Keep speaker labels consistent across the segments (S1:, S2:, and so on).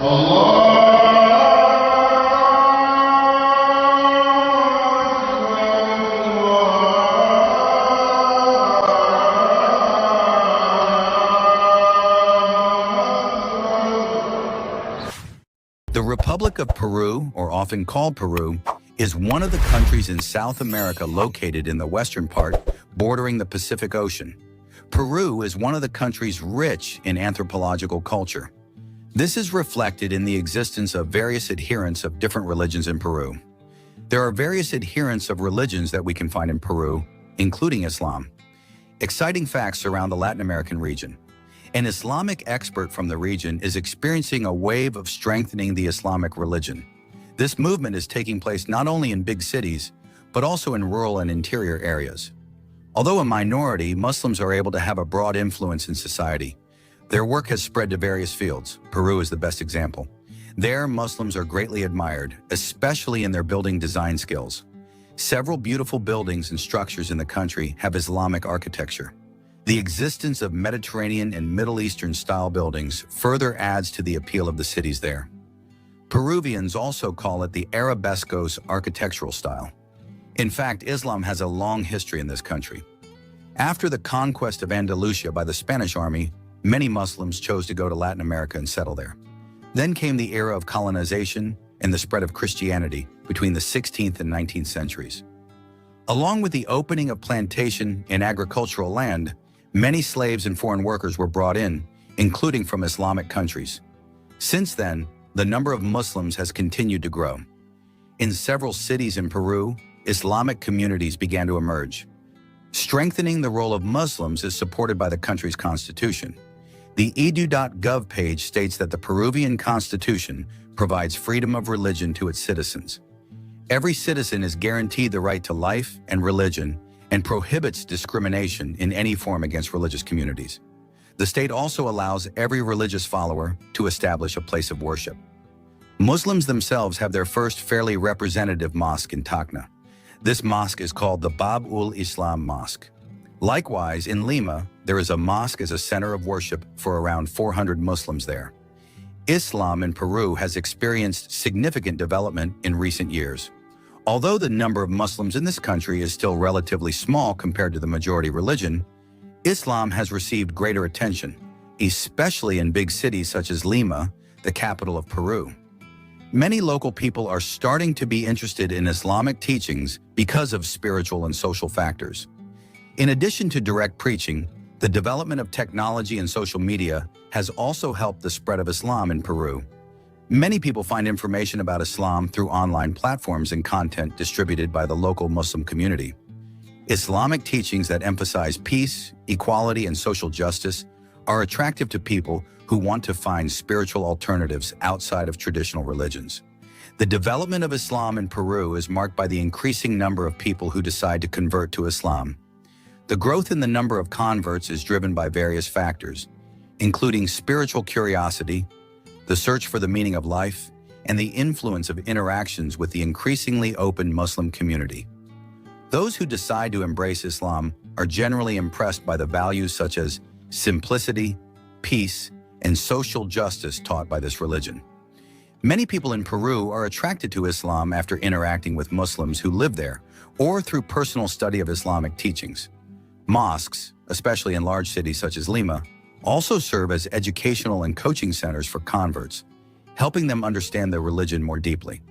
S1: The Republic of Peru, or often called Peru, is one of the countries in South America located in the western part, bordering the Pacific Ocean. Peru is one of the countries rich in anthropological culture. This is reflected in the existence of various adherents of different religions in Peru. There are various adherents of religions that we can find in Peru, including Islam. Exciting facts surround the Latin American region. An Islamic expert from the region is experiencing a wave of strengthening the Islamic religion. This movement is taking place not only in big cities, but also in rural and interior areas. Although a minority, Muslims are able to have a broad influence in society. Their work has spread to various fields. Peru is the best example. There, Muslims are greatly admired, especially in their building design skills. Several beautiful buildings and structures in the country have Islamic architecture. The existence of Mediterranean and Middle Eastern style buildings further adds to the appeal of the cities there. Peruvians also call it the Arabescos architectural style. In fact, Islam has a long history in this country. After the conquest of Andalusia by the Spanish army, many Muslims chose to go to Latin America and settle there. Then came the era of colonization and the spread of Christianity between the 16th and 19th centuries. Along with the opening of plantation and agricultural land, many slaves and foreign workers were brought in, including from Islamic countries. Since then, the number of Muslims has continued to grow. In several cities in Peru, Islamic communities began to emerge. Strengthening the role of Muslims is supported by the country's constitution. The edu.gov page states that the Peruvian constitution provides freedom of religion to its citizens. Every citizen is guaranteed the right to life and religion and prohibits discrimination in any form against religious communities. The state also allows every religious follower to establish a place of worship. Muslims themselves have their first fairly representative mosque in Tacna. This mosque is called the Bab-ul-Islam Mosque. Likewise, in Lima, there is a mosque as a center of worship for around 400 Muslims there. Islam in Peru has experienced significant development in recent years. Although the number of Muslims in this country is still relatively small compared to the majority religion, Islam has received greater attention, especially in big cities such as Lima, the capital of Peru. Many local people are starting to be interested in Islamic teachings because of spiritual and social factors. In addition to direct preaching, the development of technology and social media has also helped the spread of Islam in Peru. Many people find information about Islam through online platforms and content distributed by the local Muslim community. Islamic teachings that emphasize peace, equality, and social justice are attractive to people who want to find spiritual alternatives outside of traditional religions. The development of Islam in Peru is marked by the increasing number of people who decide to convert to Islam. The growth in the number of converts is driven by various factors, including spiritual curiosity, the search for the meaning of life, and the influence of interactions with the increasingly open Muslim community. Those who decide to embrace Islam are generally impressed by the values such as simplicity, peace, and social justice taught by this religion. Many people in Peru are attracted to Islam after interacting with Muslims who live there or through personal study of Islamic teachings. Mosques, especially in large cities such as Lima, also serve as educational and coaching centers for converts, helping them understand their religion more deeply.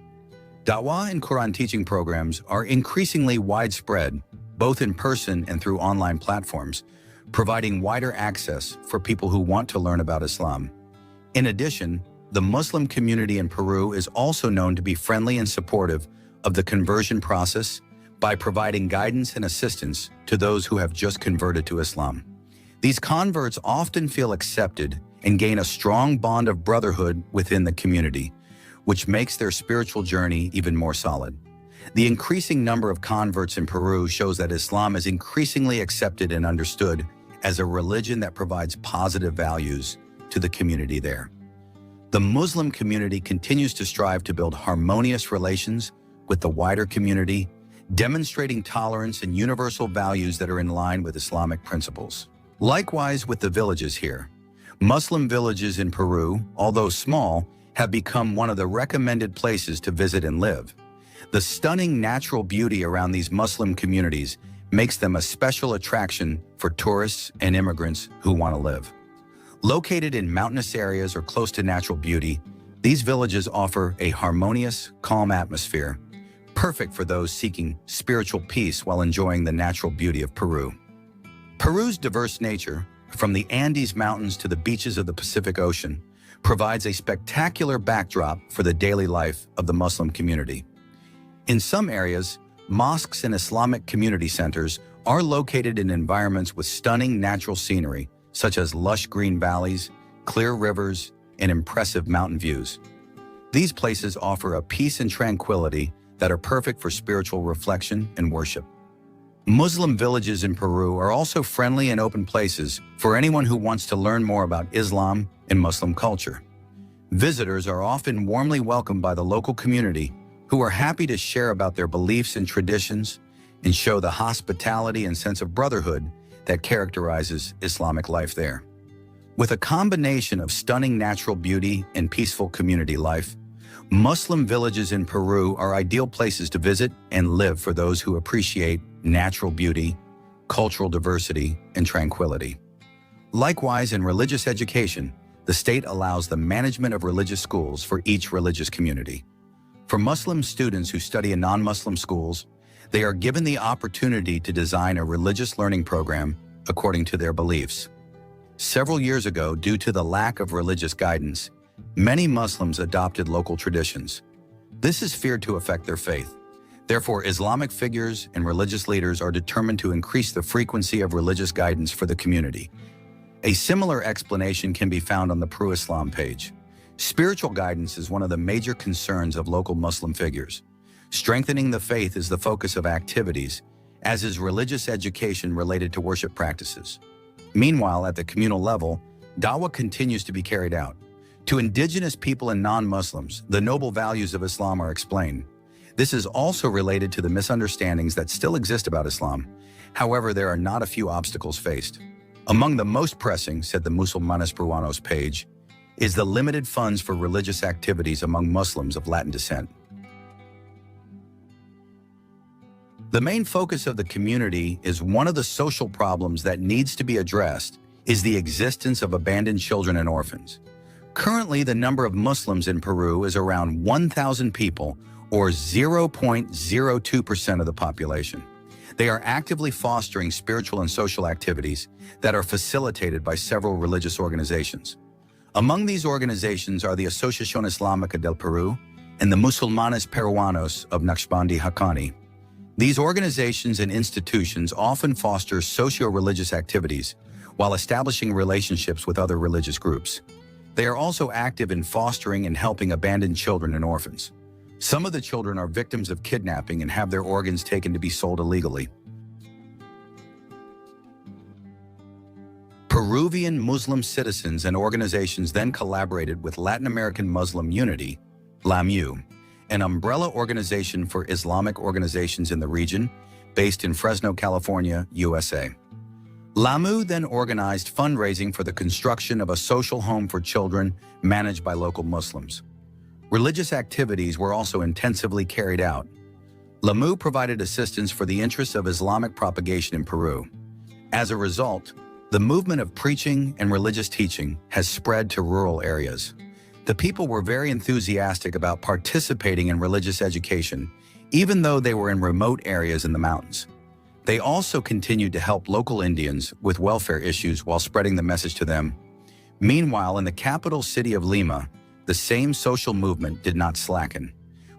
S1: Dawah and Quran teaching programs are increasingly widespread, both in person and through online platforms, providing wider access for people who want to learn about Islam. In addition, the Muslim community in Peru is also known to be friendly and supportive of the conversion process by providing guidance and assistance to those who have just converted to Islam. These converts often feel accepted and gain a strong bond of brotherhood within the community, which makes their spiritual journey even more solid. The increasing number of converts in Peru shows that Islam is increasingly accepted and understood as a religion that provides positive values to the community there. The Muslim community continues to strive to build harmonious relations with the wider community, demonstrating tolerance and universal values that are in line with Islamic principles. Likewise with the villages here. Muslim villages in Peru, although small, have become one of the recommended places to visit and live. The stunning natural beauty around these Muslim communities makes them a special attraction for tourists and immigrants who want to live. Located in mountainous areas or close to natural beauty, these villages offer a harmonious, calm atmosphere, perfect for those seeking spiritual peace while enjoying the natural beauty of Peru. Peru's diverse nature, from the Andes Mountains to the beaches of the Pacific Ocean, provides a spectacular backdrop for the daily life of the Muslim community. In some areas, mosques and Islamic community centers are located in environments with stunning natural scenery, such as lush green valleys, clear rivers, and impressive mountain views. These places offer a peace and tranquility that are perfect for spiritual reflection and worship. Muslim villages in Peru are also friendly and open places for anyone who wants to learn more about Islam and Muslim culture. Visitors are often warmly welcomed by the local community, who are happy to share about their beliefs and traditions and show the hospitality and sense of brotherhood that characterizes Islamic life there. With a combination of stunning natural beauty and peaceful community life, Muslim villages in Peru are ideal places to visit and live for those who appreciate natural beauty, cultural diversity, and tranquility. Likewise, in religious education, the state allows the management of religious schools for each religious community. For Muslim students who study in non-Muslim schools, they are given the opportunity to design a religious learning program according to their beliefs. Several years ago, due to the lack of religious guidance, many Muslims adopted local traditions. This is feared to affect their faith. Therefore, Islamic figures and religious leaders are determined to increase the frequency of religious guidance for the community. A similar explanation can be found on the Peru Islam page. Spiritual guidance is one of the major concerns of local Muslim figures. Strengthening the faith is the focus of activities, as is religious education related to worship practices. Meanwhile, at the communal level, dawah continues to be carried out. To indigenous people and non-Muslims, the noble values of Islam are explained. This is also related to the misunderstandings that still exist about Islam. However, there are not a few obstacles faced. Among the most pressing, said the Musulmanes Peruanos page, is the limited funds for religious activities among Muslims of Latin descent. The main focus of the community is one of the social problems that needs to be addressed is the existence of abandoned children and orphans. Currently, the number of Muslims in Peru is around 1,000 people, or 0.02% of the population. They are actively fostering spiritual and social activities that are facilitated by several religious organizations. Among these organizations are the Asociación Islámica del Perú and the Musulmanes Peruanos of Naqshbandi Haqqani. These organizations and institutions often foster socio-religious activities while establishing relationships with other religious groups. They are also active in fostering and helping abandoned children and orphans. Some of the children are victims of kidnapping and have their organs taken to be sold illegally. Peruvian Muslim citizens and organizations then collaborated with Latin American Muslim Unity, LAMU, an umbrella organization for Islamic organizations in the region, based in Fresno, California, USA. LAMU then organized fundraising for the construction of a social home for children managed by local Muslims. Religious activities were also intensively carried out. LAMU provided assistance for the interests of Islamic propagation in Peru. As a result, the movement of preaching and religious teaching has spread to rural areas. The people were very enthusiastic about participating in religious education, even though they were in remote areas in the mountains. They also continued to help local Indians with welfare issues while spreading the message to them. Meanwhile, in the capital city of Lima, the same social movement did not slacken.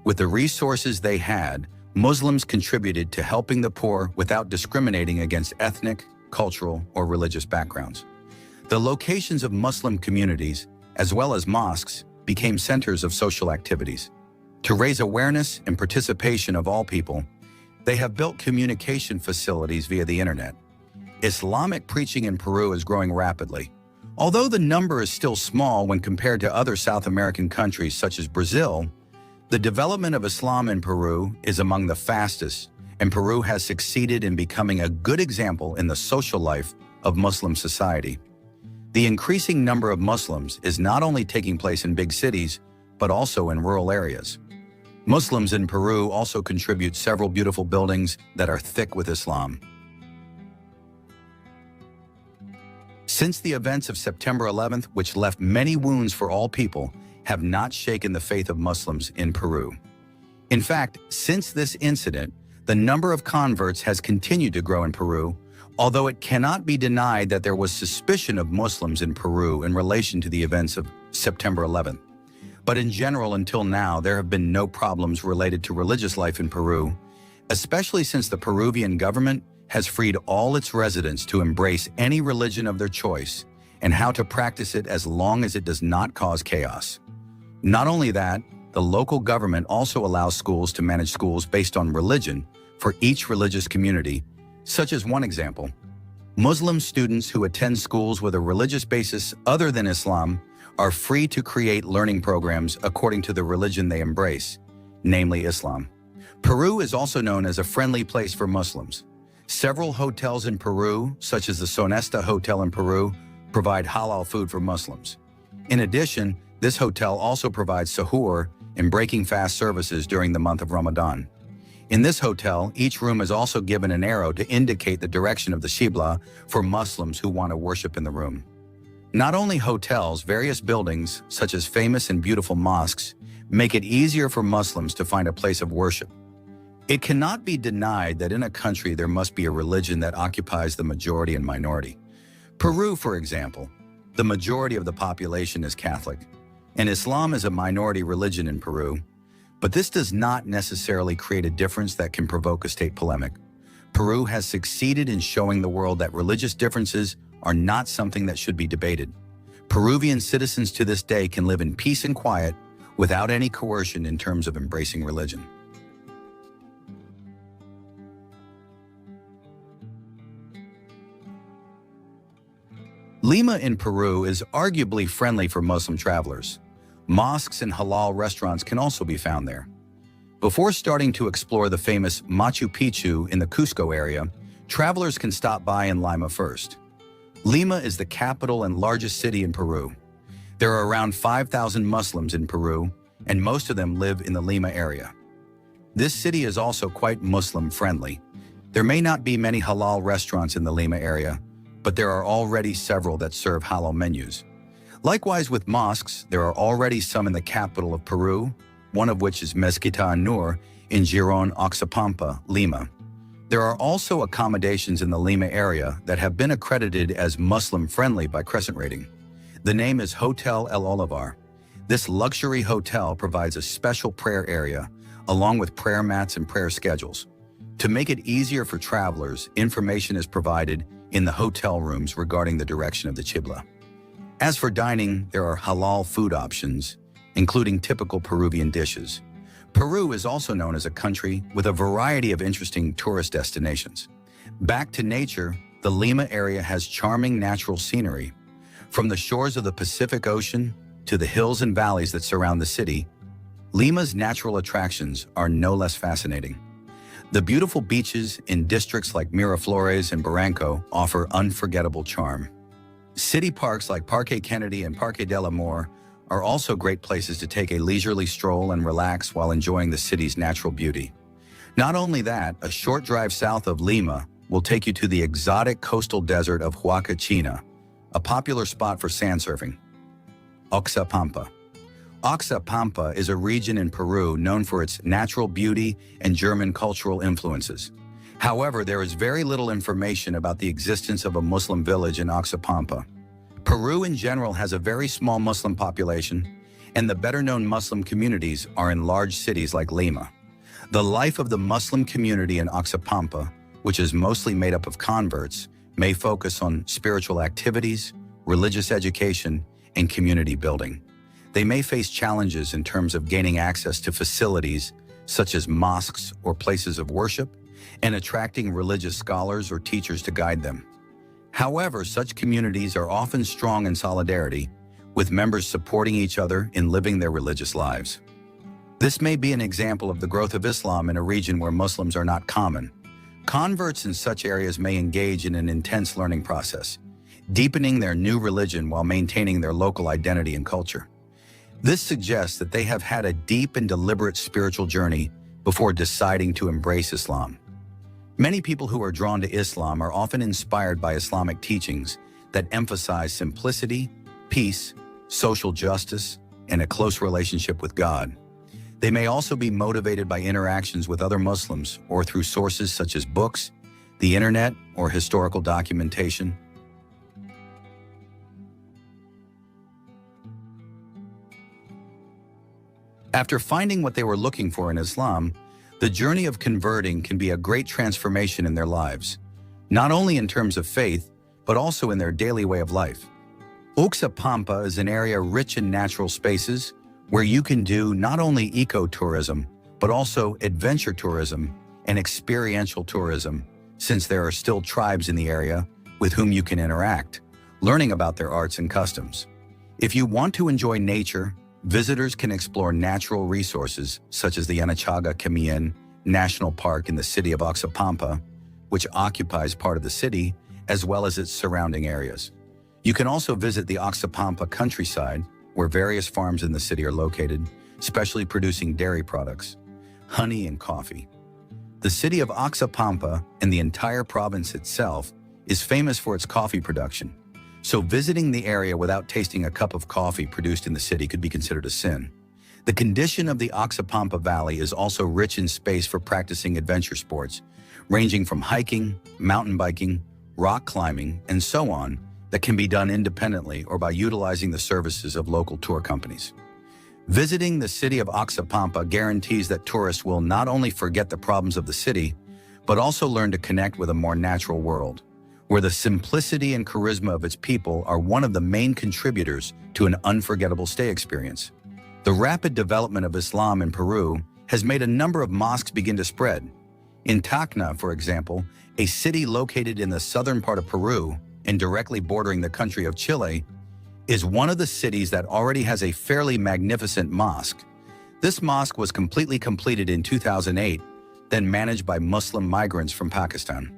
S1: With the resources they had, Muslims contributed to helping the poor without discriminating against ethnic, cultural, or religious backgrounds. The locations of Muslim communities, as well as mosques, became centers of social activities. To raise awareness and participation of all people, they have built communication facilities via the internet. Islamic preaching in Peru is growing rapidly. Although the number is still small when compared to other South American countries such as Brazil, the development of Islam in Peru is among the fastest, and Peru has succeeded in becoming a good example in the social life of Muslim society. The increasing number of Muslims is not only taking place in big cities, but also in rural areas. Muslims in Peru also contribute several beautiful buildings that are thick with Islam. Since the events of September 11th, which left many wounds for all people, have not shaken the faith of Muslims in Peru. In fact, since this incident, the number of converts has continued to grow in Peru, although it cannot be denied that there was suspicion of Muslims in Peru in relation to the events of September 11th. But in general, until now, there have been no problems related to religious life in Peru, especially since the Peruvian government has freed all its residents to embrace any religion of their choice and how to practice it as long as it does not cause chaos. Not only that, the local government also allows schools to manage schools based on religion for each religious community, such as one example. Muslim students who attend schools with a religious basis other than Islam are free to create learning programs according to the religion they embrace, namely Islam. Peru is also known as a friendly place for Muslims. Several hotels in Peru, such as the Sonesta Hotel in Peru, provide halal food for Muslims. In addition, this hotel also provides sahur and breaking fast services during the month of Ramadan. In this hotel, each room is also given an arrow to indicate the direction of the Qibla for Muslims who want to worship in the room. Not only hotels, various buildings, such as famous and beautiful mosques, make it easier for Muslims to find a place of worship. It cannot be denied that in a country there must be a religion that occupies the majority and minority. Peru, for example, the majority of the population is Catholic, and Islam is a minority religion in Peru. But this does not necessarily create a difference that can provoke a state polemic. Peru has succeeded in showing the world that religious differences are not something that should be debated. Peruvian citizens to this day can live in peace and quiet without any coercion in terms of embracing religion. Lima in Peru is arguably friendly for Muslim travelers. Mosques and halal restaurants can also be found there. Before starting to explore the famous Machu Picchu in the Cusco area, travelers can stop by in Lima first. Lima is the capital and largest city in Peru. There are around 5,000 Muslims in Peru, and most of them live in the Lima area. This city is also quite Muslim-friendly. There may not be many halal restaurants in the Lima area, but there are already several that serve halal menus. Likewise with mosques, there are already some in the capital of Peru, one of which is Mezquita An-Nur in Giron, Oxapampa, Lima. There are also accommodations in the Lima area that have been accredited as Muslim-friendly by Crescent Rating. The name is Hotel El Olivar. This luxury hotel provides a special prayer area, along with prayer mats and prayer schedules. To make it easier for travelers, information is provided in the hotel rooms regarding the direction of the Qibla. As for dining, there are halal food options, including typical Peruvian dishes. Peru is also known as a country with a variety of interesting tourist destinations. Back to nature, the Lima area has charming natural scenery. From the shores of the Pacific Ocean to the hills and valleys that surround the city, Lima's natural attractions are no less fascinating. The beautiful beaches in districts like Miraflores and Barranco offer unforgettable charm. City parks like Parque Kennedy and Parque del Amor are also great places to take a leisurely stroll and relax while enjoying the city's natural beauty. Not only that, a short drive south of Lima will take you to the exotic coastal desert of Huacachina, a popular spot for sand surfing. Oxapampa. Oxapampa is a region in Peru known for its natural beauty and German cultural influences. However, there is very little information about the existence of a Muslim village in Oxapampa. Peru in general has a very small Muslim population, and the better-known Muslim communities are in large cities like Lima. The life of the Muslim community in Oxapampa, which is mostly made up of converts, may focus on spiritual activities, religious education, and community building. They may face challenges in terms of gaining access to facilities such as mosques or places of worship, and attracting religious scholars or teachers to guide them. However, such communities are often strong in solidarity, with members supporting each other in living their religious lives. This may be an example of the growth of Islam in a region where Muslims are not common. Converts in such areas may engage in an intense learning process, deepening their new religion while maintaining their local identity and culture. This suggests that they have had a deep and deliberate spiritual journey before deciding to embrace Islam. Many people who are drawn to Islam are often inspired by Islamic teachings that emphasize simplicity, peace, social justice, and a close relationship with God. They may also be motivated by interactions with other Muslims or through sources such as books, the internet, or historical documentation. After finding what they were looking for in Islam, the journey of converting can be a great transformation in their lives, not only in terms of faith, but also in their daily way of life. Oxapampa is an area rich in natural spaces where you can do not only ecotourism, but also adventure tourism and experiential tourism, since there are still tribes in the area with whom you can interact, learning about their arts and customs. If you want to enjoy nature, visitors can explore natural resources such as the Camian National Park in the city of Oxapampa, which occupies part of the city, as well as its surrounding areas. You can also visit the Oxapampa countryside, where various farms in the city are located, especially producing dairy products, honey and coffee. The city of Oxapampa and the entire province itself is famous for its coffee production, so visiting the area without tasting a cup of coffee produced in the city could be considered a sin. The condition of the Oxapampa Valley is also rich in space for practicing adventure sports, ranging from hiking, mountain biking, rock climbing, and so on, that can be done independently or by utilizing the services of local tour companies. Visiting the city of Oxapampa guarantees that tourists will not only forget the problems of the city, but also learn to connect with a more natural world, where the simplicity and charisma of its people are one of the main contributors to an unforgettable stay experience. The rapid development of Islam in Peru has made a number of mosques begin to spread. In Tacna, for example, a city located in the southern part of Peru and directly bordering the country of Chile, is one of the cities that already has a fairly magnificent mosque. This mosque was completely completed in 2008, then managed by Muslim migrants from Pakistan.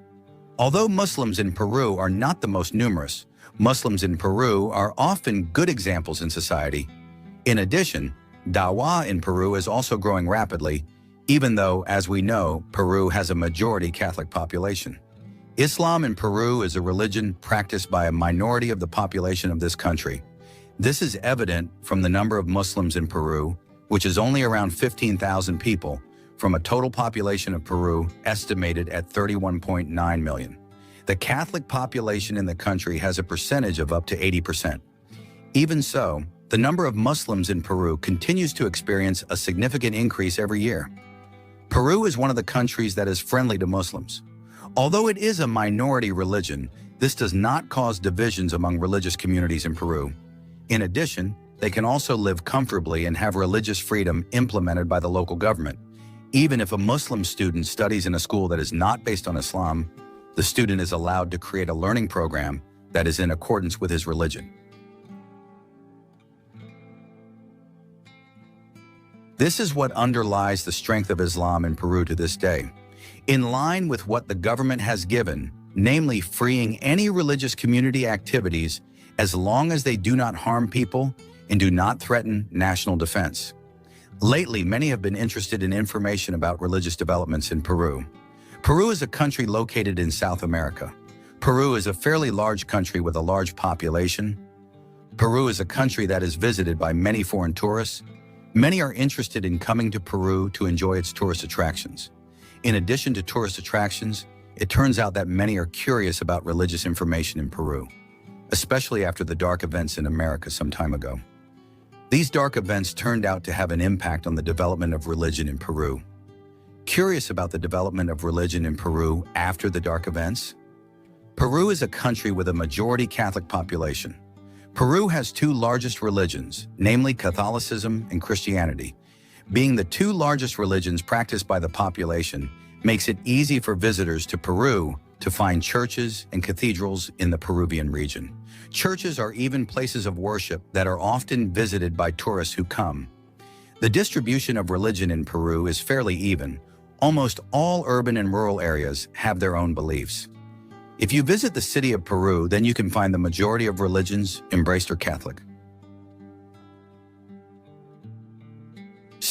S1: Although Muslims in Peru are not the most numerous, Muslims in Peru are often good examples in society. In addition, Dawah in Peru is also growing rapidly, even though, as we know, Peru has a majority Catholic population. Islam in Peru is a religion practiced by a minority of the population of this country. This is evident from the number of Muslims in Peru, which is only around 15,000 people, from a total population of Peru estimated at 31.9 million. The Catholic population in the country has a percentage of up to 80%. Even so, the number of Muslims in Peru continues to experience a significant increase every year. Peru is one of the countries that is friendly to Muslims. Although it is a minority religion, this does not cause divisions among religious communities in Peru. In addition, they can also live comfortably and have religious freedom implemented by the local government. Even if a Muslim student studies in a school that is not based on Islam, the student is allowed to create a learning program that is in accordance with his religion. This is what underlies the strength of Islam in Peru to this day. In line with what the government has given, namely freeing any religious community activities as long as they do not harm people and do not threaten national defense. Lately, many have been interested in information about religious developments in Peru. Peru is a country located in South America. Peru is a fairly large country with a large population. Peru is a country that is visited by many foreign tourists. Many are interested in coming to Peru to enjoy its tourist attractions. In addition to tourist attractions, it turns out that many are curious about religious information in Peru, especially after the dark events in America some time ago. These dark events turned out to have an impact on the development of religion in Peru. Curious about the development of religion in Peru after the dark events? Peru is a country with a majority Catholic population. Peru has two largest religions, namely Catholicism and Christianity. Being the two largest religions practiced by the population makes it easy for visitors to Peru to find churches and cathedrals in the Peruvian region. Churches are even places of worship that are often visited by tourists who come. The distribution of religion in Peru is fairly even. Almost all urban and rural areas have their own beliefs. If you visit the city of Peru, then you can find the majority of religions embraced are Catholic.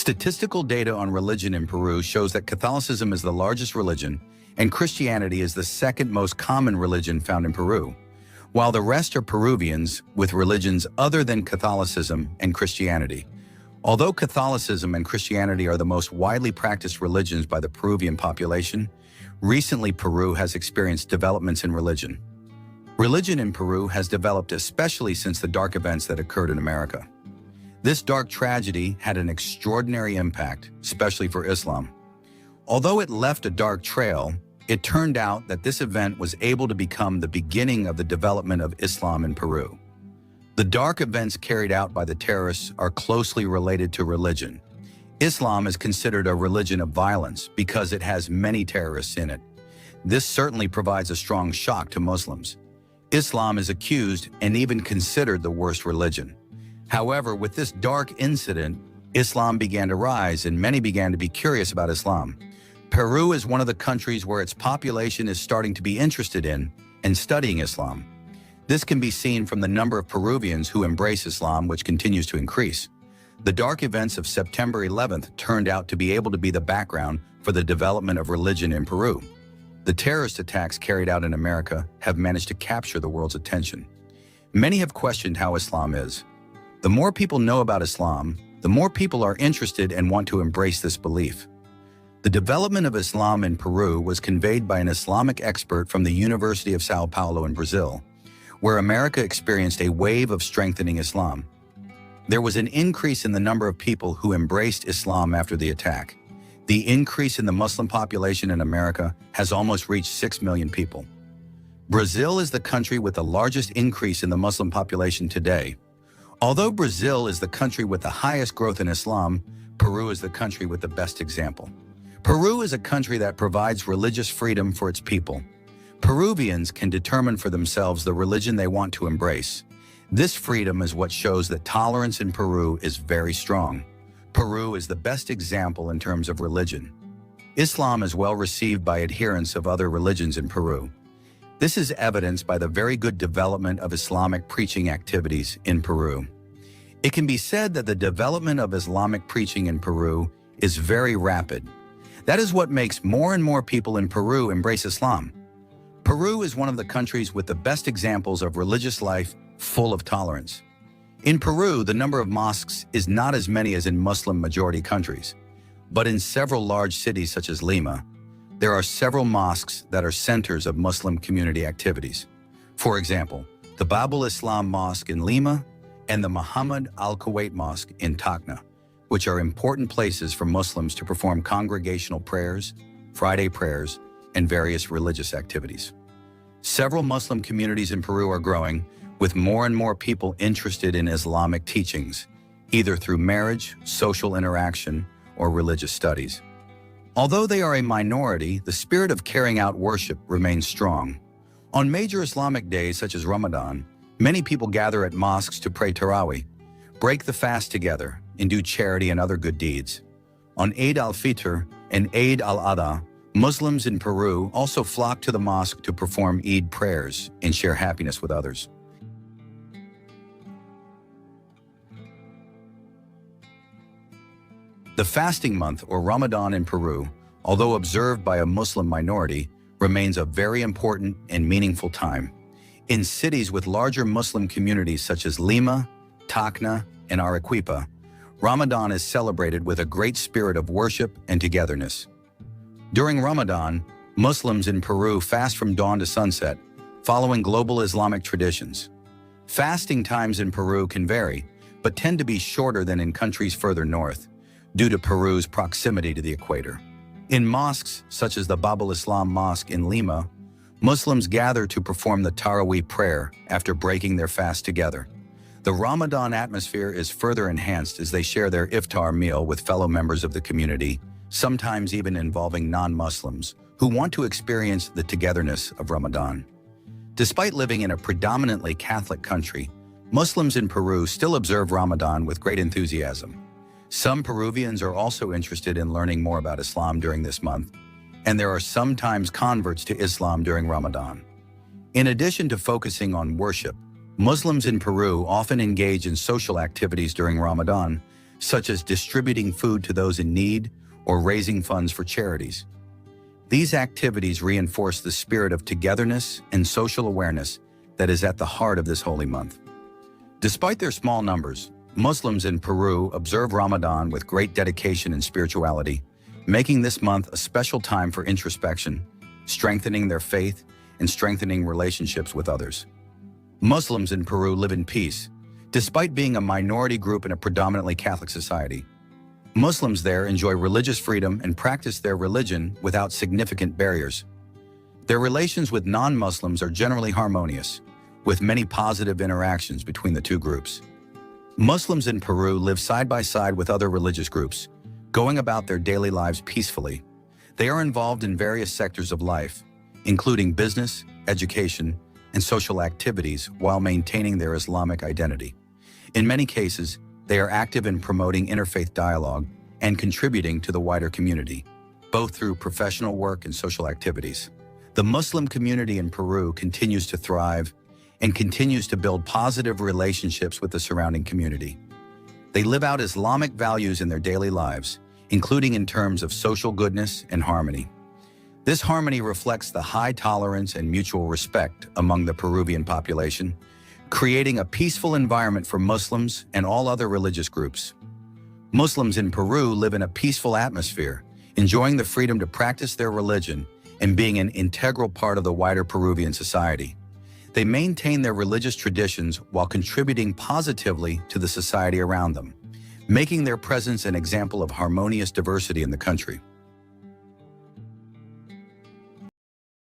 S1: Statistical data on religion in Peru shows that Catholicism is the largest religion and Christianity is the second most common religion found in Peru, while the rest are Peruvians with religions other than Catholicism and Christianity. Although Catholicism and Christianity are the most widely practiced religions by the Peruvian population, recently Peru has experienced developments in religion. Religion in Peru has developed especially since the dark events that occurred in America. This dark tragedy had an extraordinary impact, especially for Islam. Although it left a dark trail, it turned out that this event was able to become the beginning of the development of Islam in Peru. The dark events carried out by the terrorists are closely related to religion. Islam is considered a religion of violence because it has many terrorists in it. This certainly provides a strong shock to Muslims. Islam is accused and even considered the worst religion. However, with this dark incident, Islam began to rise and many began to be curious about Islam. Peru is one of the countries where its population is starting to be interested in and studying Islam. This can be seen from the number of Peruvians who embrace Islam, which continues to increase. The dark events of September 11th turned out to be able to be the background for the development of religion in Peru. The terrorist attacks carried out in America have managed to capture the world's attention. Many have questioned how Islam is. The more people know about Islam, the more people are interested and want to embrace this belief. The development of Islam in Peru was conveyed by an Islamic expert from the University of Sao Paulo in Brazil, where America experienced a wave of strengthening Islam. There was an increase in the number of people who embraced Islam after the attack. The increase in the Muslim population in America has almost reached 6 million people. Brazil is the country with the largest increase in the Muslim population today. Although Brazil is the country with the highest growth in Islam, Peru is the country with the best example. Peru is a country that provides religious freedom for its people. Peruvians can determine for themselves the religion they want to embrace. This freedom is what shows that tolerance in Peru is very strong. Peru is the best example in terms of religion. Islam is well received by adherents of other religions in Peru. This is evidenced by the very good development of Islamic preaching activities in Peru. It can be said that the development of Islamic preaching in Peru is very rapid. That is what makes more and more people in Peru embrace Islam. Peru is one of the countries with the best examples of religious life full of tolerance. In Peru, the number of mosques is not as many as in Muslim-majority countries, but in several large cities such as Lima, there are several mosques that are centers of Muslim community activities. For example, the Babul Islam Mosque in Lima and the Muhammad Al-Kuwait Mosque in Tacna, which are important places for Muslims to perform congregational prayers, Friday prayers, and various religious activities. Several Muslim communities in Peru are growing, with more and more people interested in Islamic teachings, either through marriage, social interaction, or religious studies. Although they are a minority, the spirit of carrying out worship remains strong. On major Islamic days such as Ramadan, many people gather at mosques to pray Tarawih, break the fast together, and do charity and other good deeds. On Eid al-Fitr and Eid al-Adha, Muslims in Peru also flock to the mosque to perform Eid prayers and share happiness with others. The fasting month, or Ramadan in Peru, although observed by a Muslim minority, remains a very important and meaningful time. In cities with larger Muslim communities such as Lima, Tacna, and Arequipa, Ramadan is celebrated with a great spirit of worship and togetherness. During Ramadan, Muslims in Peru fast from dawn to sunset, following global Islamic traditions. Fasting times in Peru can vary, but tend to be shorter than in countries further north, due to Peru's proximity to the equator. In mosques, such as the Babul Islam Mosque in Lima, Muslims gather to perform the Tarawih prayer after breaking their fast together. The Ramadan atmosphere is further enhanced as they share their iftar meal with fellow members of the community, sometimes even involving non-Muslims, who want to experience the togetherness of Ramadan. Despite living in a predominantly Catholic country, Muslims in Peru still observe Ramadan with great enthusiasm. Some Peruvians are also interested in learning more about Islam during this month, and there are sometimes converts to Islam during Ramadan. In addition to focusing on worship, Muslims in Peru often engage in social activities during Ramadan, such as distributing food to those in need or raising funds for charities. These activities reinforce the spirit of togetherness and social awareness that is at the heart of this holy month. Despite their small numbers, Muslims in Peru observe Ramadan with great dedication and spirituality, making this month a special time for introspection, strengthening their faith, and strengthening relationships with others. Muslims in Peru live in peace, despite being a minority group in a predominantly Catholic society. Muslims there enjoy religious freedom and practice their religion without significant barriers. Their relations with non-Muslims are generally harmonious, with many positive interactions between the two groups. Muslims in Peru live side by side with other religious groups, going about their daily lives peacefully. They are involved in various sectors of life, including business, education, and social activities while maintaining their Islamic identity. In many cases, they are active in promoting interfaith dialogue and contributing to the wider community, both through professional work and social activities. The Muslim community in Peru continues to thrive and continues to build positive relationships with the surrounding community. They live out Islamic values in their daily lives, including in terms of social goodness and harmony. This harmony reflects the high tolerance and mutual respect among the Peruvian population, creating a peaceful environment for Muslims and all other religious groups. Muslims in Peru live in a peaceful atmosphere, enjoying the freedom to practice their religion and being an integral part of the wider Peruvian society. They maintain their religious traditions while contributing positively to the society around them, making their presence an example of harmonious diversity in the country.